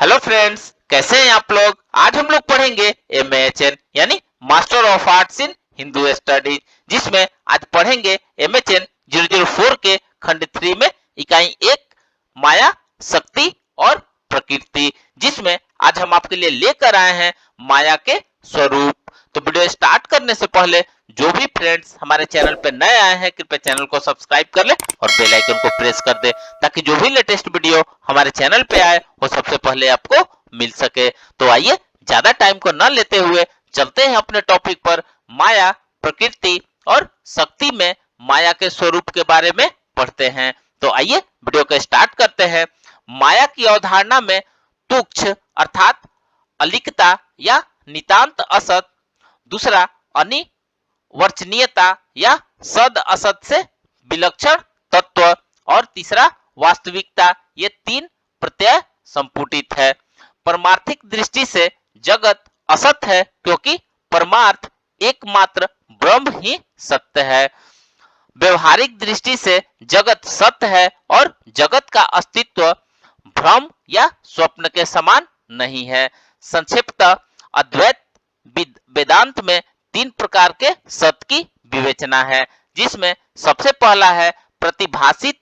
Hello friends, कैसे हैं आप लोग। आज हम लोग पढ़ेंगे MAHN यानी master of arts in Hindu studies, जिसमें आज पढ़ेंगे MHN 004 के खंड 3 में इकाई 1 माया, शक्ति और प्रकृति, जिसमें आज हम आपके लिए लेकर आए हैं माया के स्वरूप। तो वीडियो स्टार्ट करने से पहले जो भी फ्रेंड्स हमारे चैनल पे नए आए हैं, कृपया चैनल को सब्सक्राइब कर ले और बेल आइकन को प्रेस कर दे, ताकि जो भी लेटेस्ट वीडियो हमारे चैनल पे आए वो सबसे पहले आपको मिल सके। तो आइए ज्यादा टाइम को न लेते हुए चलते हैं अपने टॉपिक पर। माया, प्रकृति और शक्ति में माया के स्वरूप के बारे में पढ़ते हैं। तो आइए वीडियो को स्टार्ट करते हैं। माया की अवधारणा में तुच्छ अर्थात अलिकता या नितांत असत, दूसरा अनिवर्चनीयता या सद असत से विलक्षण तत्व और तीसरा वास्तविकता, ये तीन प्रत्यय संपुटित है। परमार्थिक दृष्टि से जगत असत है, क्योंकि परमार्थ एकमात्र ब्रह्म ही सत्य है। व्यवहारिक दृष्टि से जगत सत्य है और जगत का अस्तित्व भ्रम या स्वप्न के समान नहीं है। संक्षिप्त अद्वैत वेदांत में तीन प्रकार के सत्य की विवेचना है, जिसमें सबसे पहला है प्रतिभासित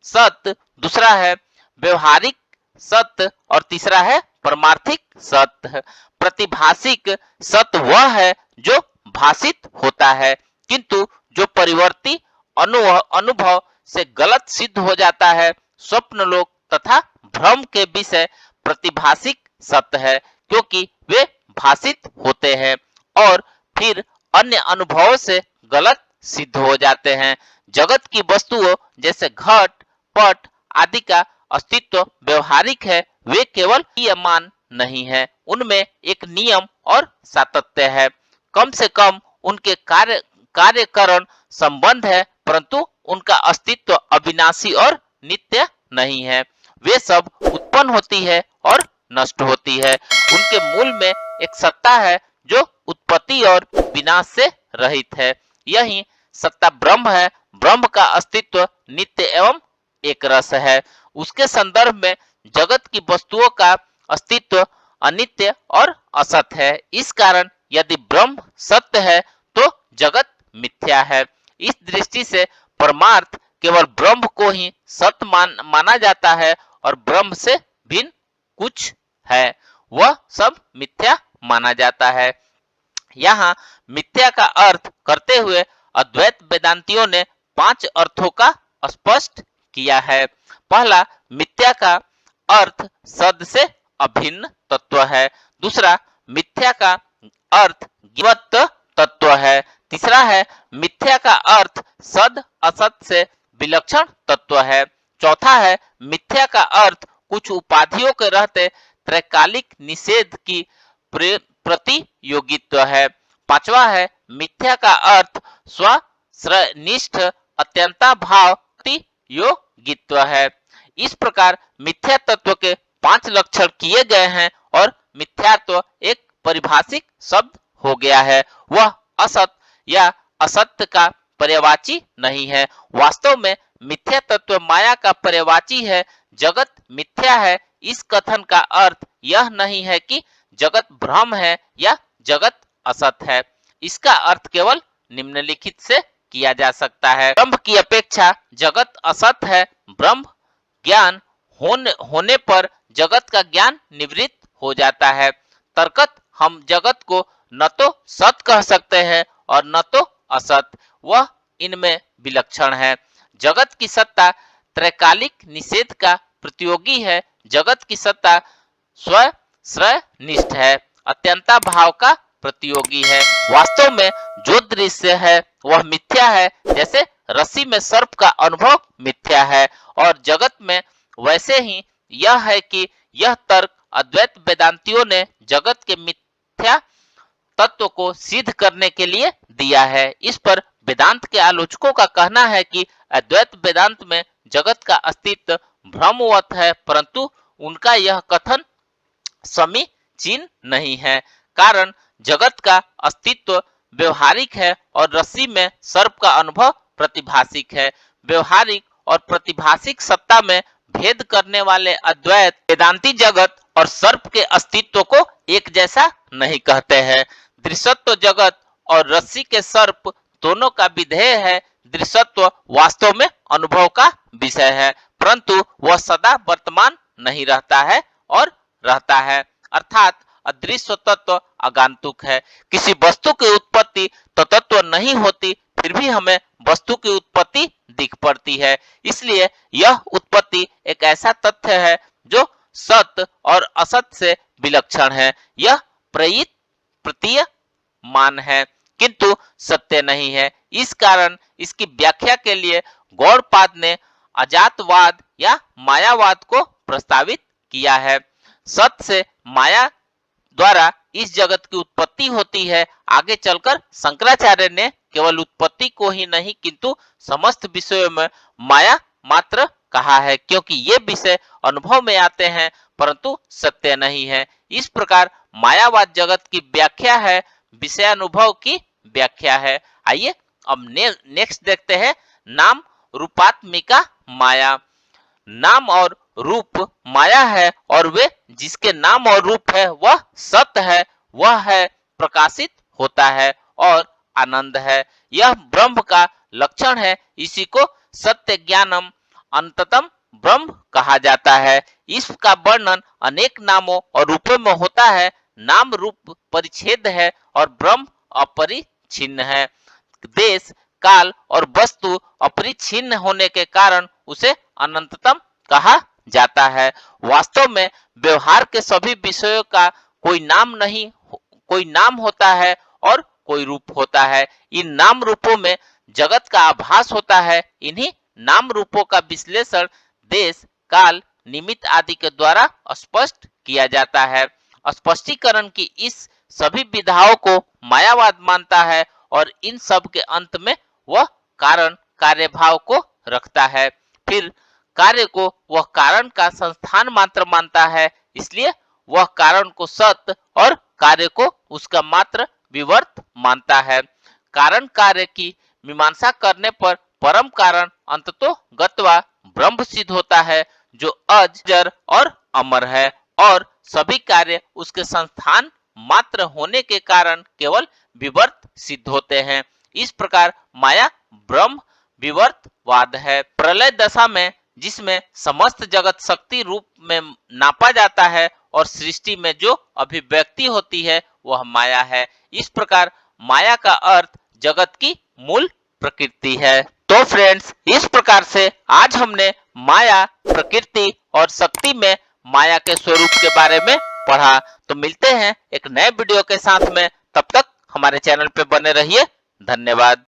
सत्य, दूसरा है व्यवहारिक सत्य और तीसरा है परमार्थिक सत्य। प्रतिभासिक सत्य वह है जो भाषित होता है, किंतु जो परिवर्ती अनुभव से गलत सिद्ध हो जाता है। स्वप्न लोक तथा भ्रम के विषय प्रतिभासिक सत्य है, क्योंकि वे भाषित होते हैं और फिर अन्य अनुभवों से गलत सिद्ध हो जाते हैं। जगत की वस्तुओं जैसे घट, पट आदि का अस्तित्व व्यवहारिक है, वे केवल नियमान नहीं है, उनमें एक नियम और सातत्य है। कम से कम उनके कार्यकरण संबंध है, परंतु उनका अस्तित्व अविनाशी और नित्य नहीं है। वे सब उत्पन्न होती है और नष्ट होती है। उनके मूल में एक सत्ता है जो उत्पत्ति और विनाश से रहित है। यही सत्ता ब्रह्म है। ब्रह्म का अस्तित्व नित्य एवं एक रस है। उसके संदर्भ में जगत की वस्तुओं का अस्तित्व अनित्य और असत है। इस कारण यदि ब्रह्म सत्य है तो जगत मिथ्या है। इस दृष्टि से परमार्थ केवल ब्रह्म को ही सत्य माना जाता है और ब्रह्म से भिन्न कुछ है वह सब मिथ्या माना जाता है। यहाँ मिथ्या का अर्थ करते हुए अद्वैत वेदांतियों ने 5 अर्थों का स्पष्ट किया है। पहला, मिथ्या का अर्थ सद से अभिन्न तत्व है। दूसरा, मिथ्या का अर्थ ज्ञवत तत्व है। तीसरा है, मिथ्या का अर्थ सद असत से विलक्षण तत्व है। चौथा है, मिथ्या का अर्थ कुछ उपाधियों के रहते त्रैकालिक निषेध की प्रतियोगित्व है। पांचवा है, मिथ्या का अर्थ स्वनिष्ठ अत्यंता भाव योगित्व है। इस प्रकार मिथ्या तत्व के 5 लक्षण किए गए हैं और मिथ्यात्व एक परिभाषिक शब्द हो गया है। वह असत या असत्य का पर्यायवाची नहीं है। वास्तव में मिथ्या तत्व माया का पर्यायवाची है। जगत मिथ्या है, इस कथन का अर्थ यह नहीं है कि जगत भ्रम है या जगत असत है। इसका अर्थ केवल निम्नलिखित से किया जा सकता है। ब्रह्म की अपेक्षा जगत असत है। ब्रह्म ज्ञान होने पर जगत का ज्ञान निवृत्त हो जाता है। तर्कत हम जगत को न तो सत कह सकते हैं और न तो असत, वह इनमें विलक्षण है। जगत की सत्ता त्रैकालिक निषेध का प्रतियोगी है। जगत की सत्ता स्वनिष्ठ है, अत्यंता भाव का प्रतियोगी है। वास्तव में जो दृश्य है वह मिथ्या है, जैसे रस्सी में सर्प का अनुभव मिथ्या है। और जगत में वैसे ही यह है कि यह तर्क अद्वैत वेदांतियों ने जगत के मिथ्या तत्व को सिद्ध करने के लिए दिया है। इस पर वेदांत के आलोचकों का कहना है कि अद्वैत वेदांत में जगत का अस्तित्व भ्रमवत है, परंतु उनका यह कथन समीचीन नहीं है। कारण जगत का अस्तित्व व्यवहारिक है और रस्सी में सर्प का अनुभव प्रतिभासिक है। व्यवहारिक और प्रतिभासिक सत्ता में भेद करने वाले अद्वैत वेदांती जगत और सर्प के अस्तित्व को एक जैसा नहीं कहते हैं। दृश्यत्व जगत और रस्सी के सर्प दोनों का विधेय है। दृश्यत्व वास्तव में अनुभव का विषय है, परंतु वह सदा वर्तमान नहीं रहता है और रहता है, अर्थात अदृश्य तत्व आगंतुक है। किसी वस्तु की उत्पत्ति तत्व नहीं होती, फिर भी हमें वस्तु की उत्पत्ति दिख पड़ती है। इसलिए यह उत्पत्ति एक ऐसा तथ्य है जो सत्य और असत से विलक्षण है। यह प्रतीयमान है किंतु सत्य नहीं है। इस कारण इसकी व्याख्या के लिए गौड़पाद ने अजातवाद या मायावाद को प्रस्तावित किया है। सत्य से माया द्वारा इस जगत की उत्पत्ति होती है। आगे चलकर शंकराचार्य ने केवल उत्पत्ति को ही नहीं किंतु समस्त विषयों में माया मात्र कहा है, क्योंकि ये विषय अनुभव में आते हैं परंतु सत्य नहीं है। इस प्रकार मायावाद जगत की व्याख्या है, विषयानुभव की व्याख्या है। आइए अब नेक्स्ट देखते हैं नाम रूपात्मिका माया। नाम और रूप माया है और वे जिसके नाम और रूप है वह सत्य है, वह है प्रकाशित होता है और आनंद है। यह ब्रह्म का लक्षण है। इसी को सत्य ज्ञानम अंततम ब्रह्म कहा जाता है। इसका वर्णन अनेक नामों और रूपों में होता है। नाम रूप परिच्छेद है और ब्रह्म अपरिच्छिन्न है। देश काल और वस्तु अपरिच्छिन्न होने के कारण उसे अनंततम कहा जाता है। वास्तव में व्यवहार के सभी विषयों का कोई नाम नहीं, कोई नाम होता है और कोई रूप होता है। इन नाम रूपों में जगत का आभास होता है। इन्हीं नाम रूपों का विश्लेषण देश काल निमित्त आदि के द्वारा स्पष्ट किया जाता है। स्पष्टीकरण की इस सभी विधाओं को मायावाद मानता है और इन सब के अंत में वह कारण कार्यभाव को रखता है। फिर कार्य को वह कारण का संस्थान मात्र मानता है, इसलिए वह कारण को सत्य और कार्य को उसका मात्र विवर्त मानता है। कारण कार्य की मीमांसा करने पर परम कारण अंततो गत्वा ब्रह्म सिद्ध होता है, जो अजर और अमर है और सभी कार्य उसके संस्थान मात्र होने के कारण केवल विवर्त सिद्ध होते हैं। इस प्रकार माया ब्रह्म विवर्तवाद है। प्रलय दशा में जिसमें समस्त जगत शक्ति रूप में नापा जाता है और सृष्टि में जो अभिव्यक्ति होती है वह माया है। इस प्रकार माया का अर्थ जगत की मूल प्रकृति है। तो फ्रेंड्स, इस प्रकार से आज हमने माया, प्रकृति और शक्ति में माया के स्वरूप के बारे में पढ़ा। तो मिलते हैं एक नए वीडियो के साथ में, तब तक हमारे चैनल पे बने रहिए। धन्यवाद।